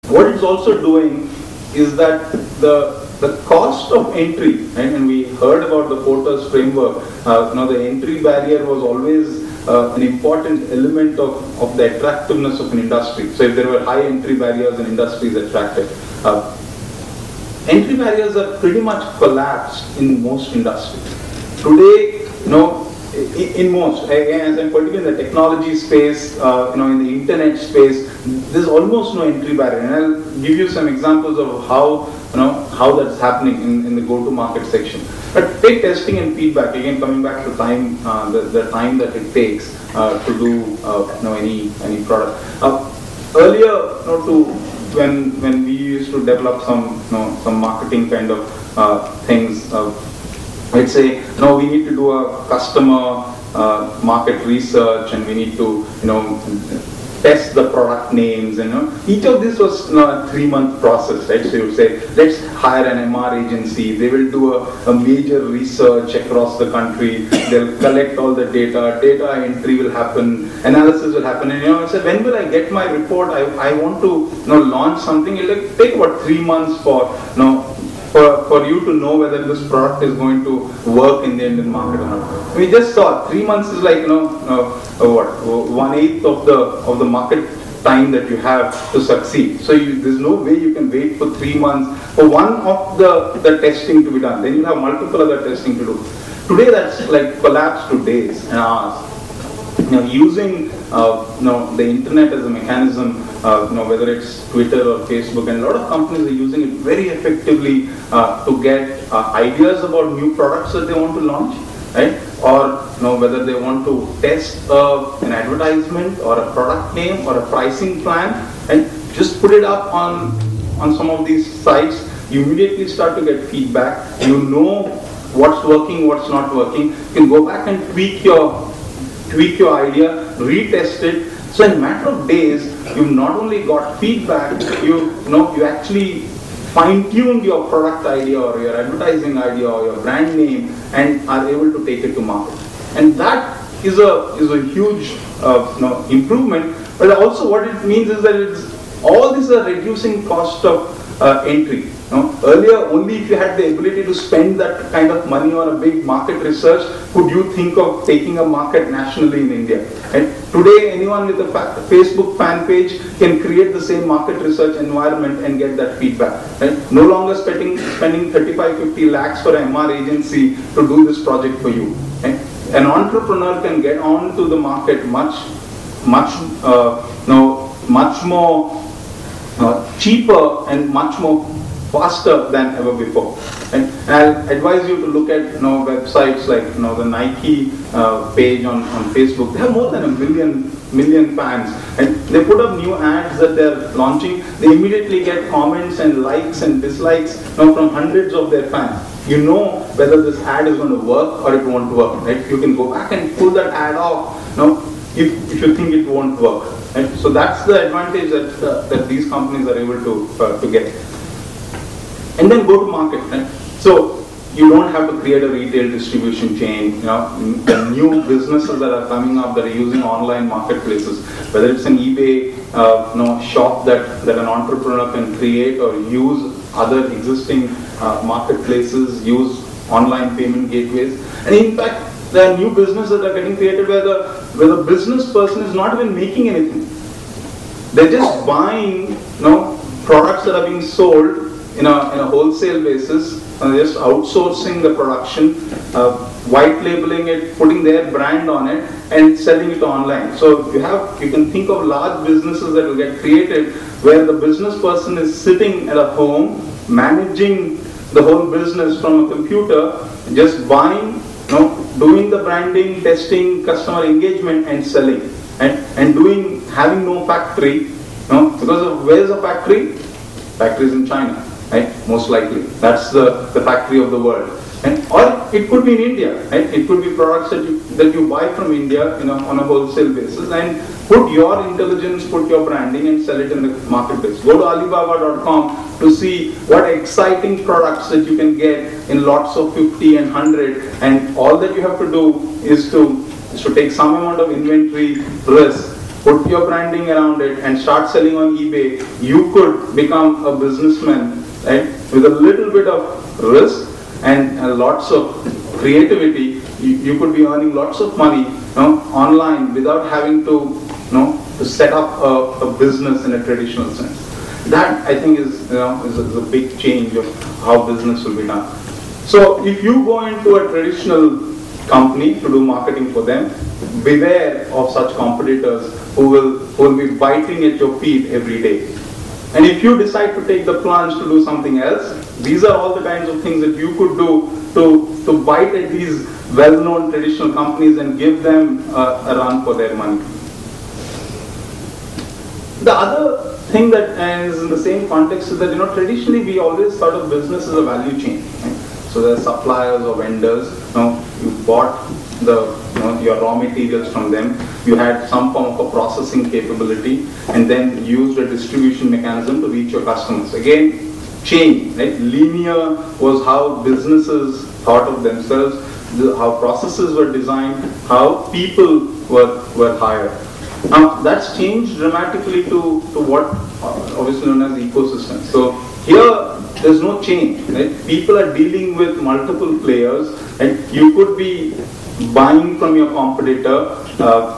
What it's also doing is that the cost of entry, right? And we heard about the Porter's framework. The entry barrier was always an important element of the attractiveness of an industry. So if there were high entry barriers, an industry is attractive. Entry barriers are pretty much collapsed in most industries. Today, in most, as in particularly in the technology space, in the internet space, there's almost no entry barrier. And I'll give you some examples of how that's happening in the go-to-market section. But take testing and feedback. Again, coming back to time, the time that it takes to do any product. Earlier, when we used to develop some marketing kind of things. Let's say, we need to do a customer market research, and we need to, test the product names, and each of this was a 3-month process, right? So you would say, let's hire an MR agency. They will do a major research across the country. They'll collect all the data entry will happen, analysis will happen, and I said, when will I get my report? I want to launch something. It'll take about 3 months for you to know whether this product is going to work in the Indian market or not. We just saw 3 months is like 1/8 of the market time that you have to succeed. So there's no way you can wait for 3 months for one of the testing to be done. Then you have multiple other testing to do. Today that's like collapsed to days and hours. Using the internet as a mechanism, whether it's Twitter or Facebook, and a lot of companies are using it very effectively to get ideas about new products that they want to launch, right? Or whether they want to test an advertisement or a product name or a pricing plan, and just put it up on some of these sites. You immediately start to get feedback. You know what's working, what's not working. You can go back and tweak your idea, retest it. So in a matter of days, you've not only got feedback, you actually fine-tuned your product idea or your advertising idea or your brand name, and are able to take it to market. And that is a huge improvement. But also what it means is that all these are reducing cost of entry. Earlier, only if you had the ability to spend that kind of money on a big market research could you think of taking a market nationally in India. And today, anyone with a Facebook fan page can create the same market research environment and get that feedback. Right? No longer spending 35-50 lakhs for an MR agency to do this project for you. Right? An entrepreneur can get onto the market much more cheaper and much more faster than ever before. And I'll advise you to look at websites like the Nike page on Facebook. They have more than 1 million fans, and they put up new ads that they're launching. They immediately get comments and likes and dislikes from hundreds of their fans. You know whether this ad is going to work or it won't work. Right? You can go back and pull that ad off. If you think it won't work. Right? So that's the advantage that these companies are able to get. And then go to market. Right? So you don't have to create a retail distribution chain. The new businesses that are coming up that are using online marketplaces, whether it's an eBay shop that an entrepreneur can create, or use other existing marketplaces, use online payment gateways. And in fact, there are new businesses that are getting created where the business person is not even making anything. They're just buying products that are being sold in a wholesale basis, and just outsourcing the production, white labeling it, putting their brand on it, and selling it online. So you can think of large businesses that will get created where the business person is sitting at a home, managing the whole business from a computer, just buying, doing the branding, testing, customer engagement, and selling, and having no factory, because of where's the factory? Factory is in China. Right? Most likely. That's the factory of the world. Or it could be in India. Right? It could be products that you buy from India on a wholesale basis, and put your intelligence, put your branding, and sell it in the marketplace. Go to Alibaba.com to see what exciting products that you can get in lots of 50 and 100, and all that you have to do is to take some amount of inventory risk, put your branding around it and start selling on eBay, you could become a businessman, right? With a little bit of risk and lots of creativity, you could be earning lots of money online without having to, to set up a business in a traditional sense. That, I think, is a big change of how business will be done. So if you go into a traditional company to do marketing for them, beware of such competitors who will be biting at your feet every day. And if you decide to take the plunge to do something else, these are all the kinds of things that you could do to bite at these well-known traditional companies and give them a run for their money. The other thing that is in the same context is that, traditionally we always thought of business as a value chain. Right? So there are suppliers or vendors. You bought your raw materials from them. You had some form of a processing capability, and then used a distribution mechanism to reach your customers. Again, chain, right? Linear was how businesses thought of themselves, how processes were designed, how people were hired. Now that's changed dramatically to what obviously known as ecosystem. So here there's no change, right? People are dealing with multiple players, and you could be buying from your competitor,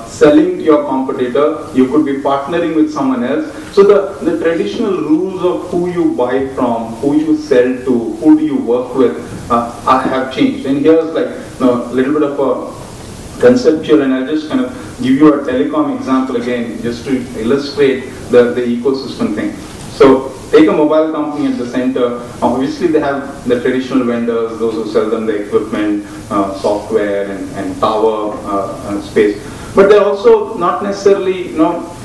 selling to your competitor, you could be partnering with someone else. So the traditional rules of who you buy from, who you sell to, who do you work with have changed. And here's like a little bit of a conceptual, and I'll just kind of give you a telecom example again, just to illustrate the ecosystem thing. So take a mobile company at the center. Obviously they have the traditional vendors, those who sell them the equipment, software and tower space. But they're also not necessarily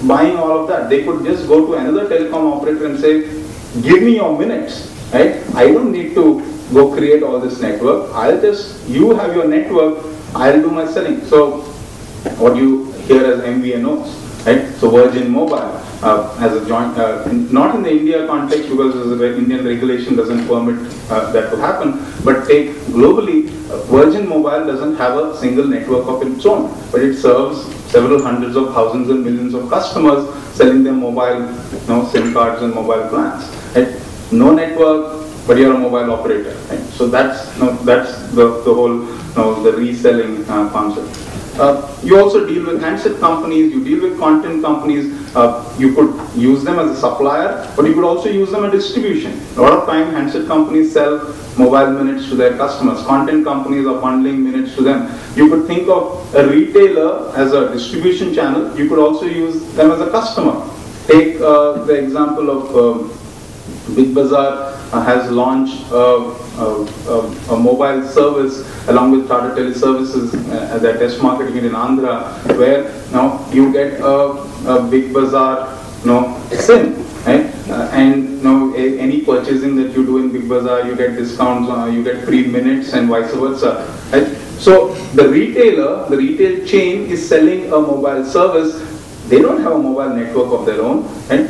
buying all of that. They could just go to another telecom operator and say, give me your minutes, right? I don't need to go create all this network. You have your network, I'll do my selling. So what you hear as MVNOs, right? So Virgin Mobile as a joint, not in the India context because the Indian regulation doesn't permit that to happen, but take globally, Virgin Mobile doesn't have a single network of its own, but it serves several hundreds of thousands and millions of customers, selling them mobile SIM cards and mobile plans. Right? No network, but you're a mobile operator. Right? So that's the whole the reselling concept. You also deal with handset companies, you deal with content companies. You could use them as a supplier, but you could also use them as distribution. A lot of time handset companies sell mobile minutes to their customers. Content companies are bundling minutes to them. You could think of a retailer as a distribution channel. You could also use them as a customer. Take the example of Big Bazaar has launched a mobile service along with Tata Teleservices as a test marketing in Andhra, where now you get a Big Bazaar SIM, right? And any purchasing that you do in Big Bazaar, you get discounts, you get free minutes and vice versa. Right? So the retail chain is selling a mobile service. They don't have a mobile network of their own, and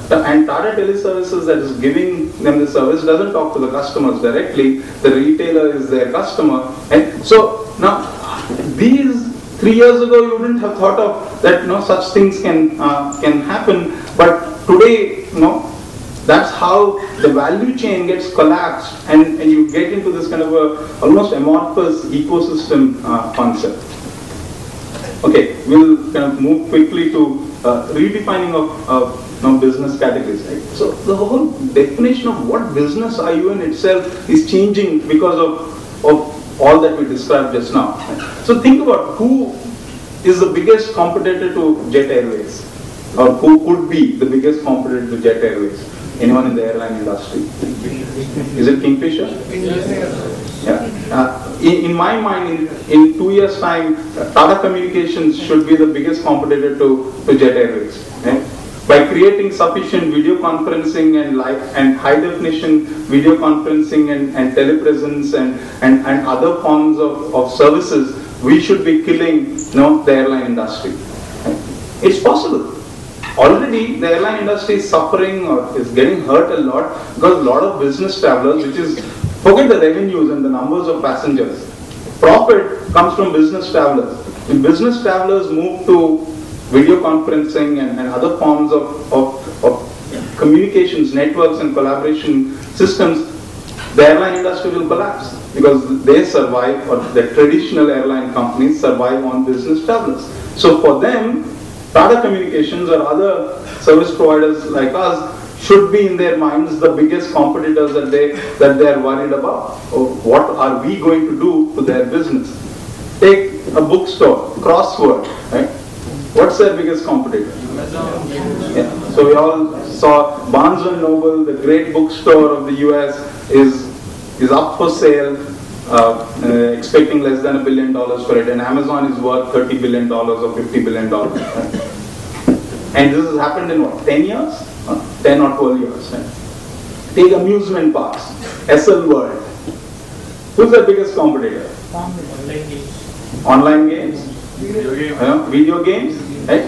Tata Teleservices that is giving them the service doesn't talk to the customers directly. The retailer is their customer, and so now these 3 years ago you wouldn't have thought of that. Such things can happen, but today that's how the value chain gets collapsed, and you get into this kind of a almost amorphous ecosystem concept. Okay, we'll kind of move quickly to redefining of business categories. Right? So the whole definition of what business are you in itself is changing because of all that we described just now. Right? So think about who is the biggest competitor to Jet Airways, or who could be the biggest competitor to Jet Airways. Anyone in the airline industry? Is it Kingfisher? Yeah. In my mind, in 2 years' time, Tata Communications should be the biggest competitor to Jet Airways. Right? By creating sufficient video conferencing and high definition video conferencing and telepresence and other forms of services, we should be killing the airline industry. Right? It's possible. Already the airline industry is suffering or is getting hurt a lot because a lot of business travelers, which is, forget the revenues and the numbers of passengers. Profit comes from business travelers. When business travelers move to video conferencing and other forms of communications networks and collaboration systems, the airline industry will collapse because they survive, or the traditional airline companies survive on business travelers. So for them, Tata Communications or other service providers like us should be in their minds the biggest competitors that they are worried about. Or what are we going to do to their business? Take a bookstore, Crossword, right? What's their biggest competitor? Yeah. So we all saw Barnes & Noble, the great bookstore of the US, is up for sale, expecting less than $1 billion for it, and Amazon is worth $30 billion or $50 billion. Right? And this has happened in what, 10 years? 10 or 12 years. Right? Take amusement parks, SL World. Who's the biggest competitor? Online games. Video games. Right?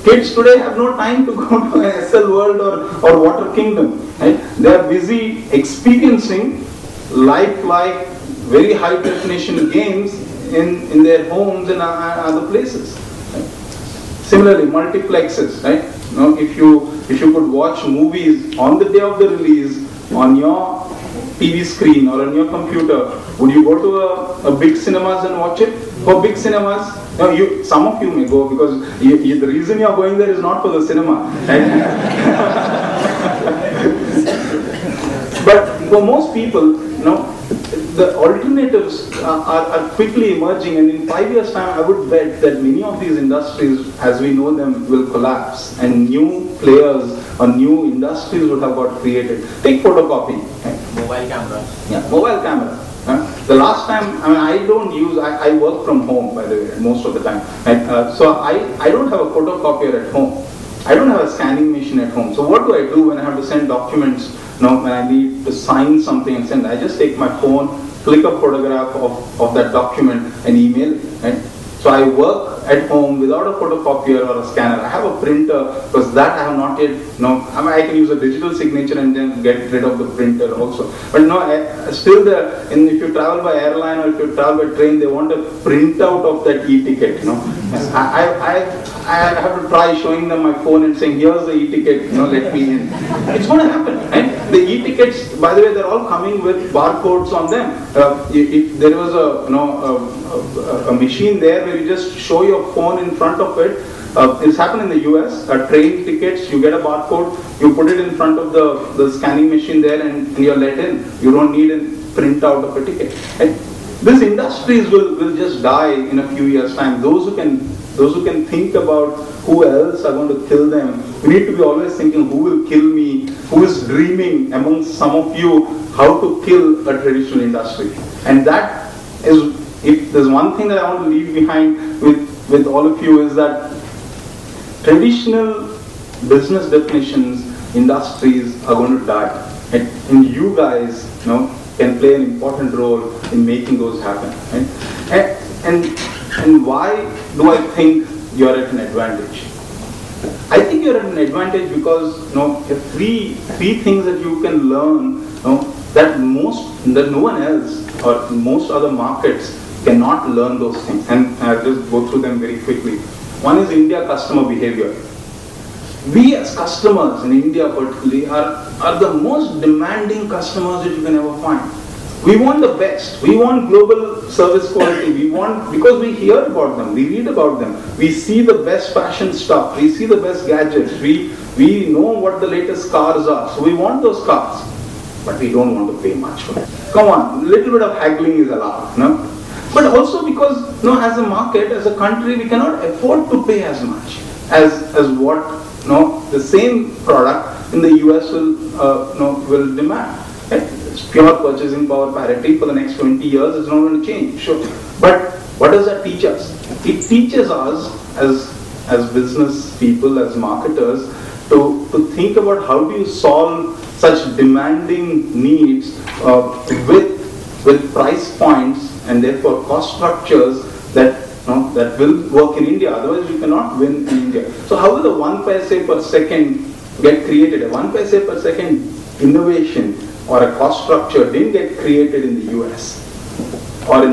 Kids today have no time to go to SL World or Water Kingdom. Right? They are busy experiencing lifelike, very high definition games in their homes and other places. Right? Similarly, multiplexes. Right? If you could watch movies on the day of the release on your TV screen or on your computer, would you go to a big cinemas and watch it? For big cinemas, some of you may go because the reason you are going there is not for the cinema. Right? But for most people, the alternatives are quickly emerging, and in 5 years' time, I would bet that many of these industries, as we know them, will collapse, and new players or new industries would have got created. Take photocopy. Right? Mobile cameras. Yeah, mobile camera. The last time, I work from home, by the way, most of the time. Right? So I don't have a photocopier at home. I don't have a scanning machine at home. So what do I do when I have to send documents? When I need to sign something and send, I just take my phone, click a photograph of that document and email it. Right? So I work at home without a photocopier or a scanner. I have a printer because that I have not yet, I can use a digital signature and then get rid of the printer also. But still if you travel by airline or if you travel by train, they want a printout of that e-ticket. I have to try showing them my phone and saying, here's the e-ticket, let me in. It's going to happen. Right? The e-tickets, by the way, they're all coming with barcodes on them. If there was a machine there where you just show your phone in front of it, it's happened in the US, train tickets, you get a barcode, you put it in front of the scanning machine there and you're let in. You don't need a printout of a ticket. Right? These industries will just die in a few years' time. Those who can think about who else are going to kill them. We need to be always thinking who will kill me, who is dreaming amongst some of you how to kill a traditional industry. And that is, if there's one thing that I want to leave behind with all of you, is that traditional business definitions, industries are going to die. And you guys can play an important role in making those happen. Right? And why do I think you're at an advantage? I think you're at an advantage because three things that you can learn that no one else or most other markets cannot learn those things. And I'll just go through them very quickly. One is India customer behavior. We as customers in India particularly are the most demanding customers that you can ever find. We want the best. We want global service quality. We want, because we hear about them, we read about them, we see the best fashion stuff, we see the best gadgets, we know what the latest cars are. So we want those cars, but we don't want to pay much for it. Come on, a little bit of haggling is allowed. But also because as a market, as a country, we cannot afford to pay as much as what the same product in the US will demand. Right? It's pure purchasing power parity for the next 20 years. It's not going to change. Sure. But what does that teach us? It teaches us as business people, as marketers, to think about how do you solve such demanding needs with price points and therefore cost structures that will work in India. Otherwise, you cannot win in India. So how will the 1 paise per second get created? A 1 paise per second innovation or a cost structure didn't get created in the US or in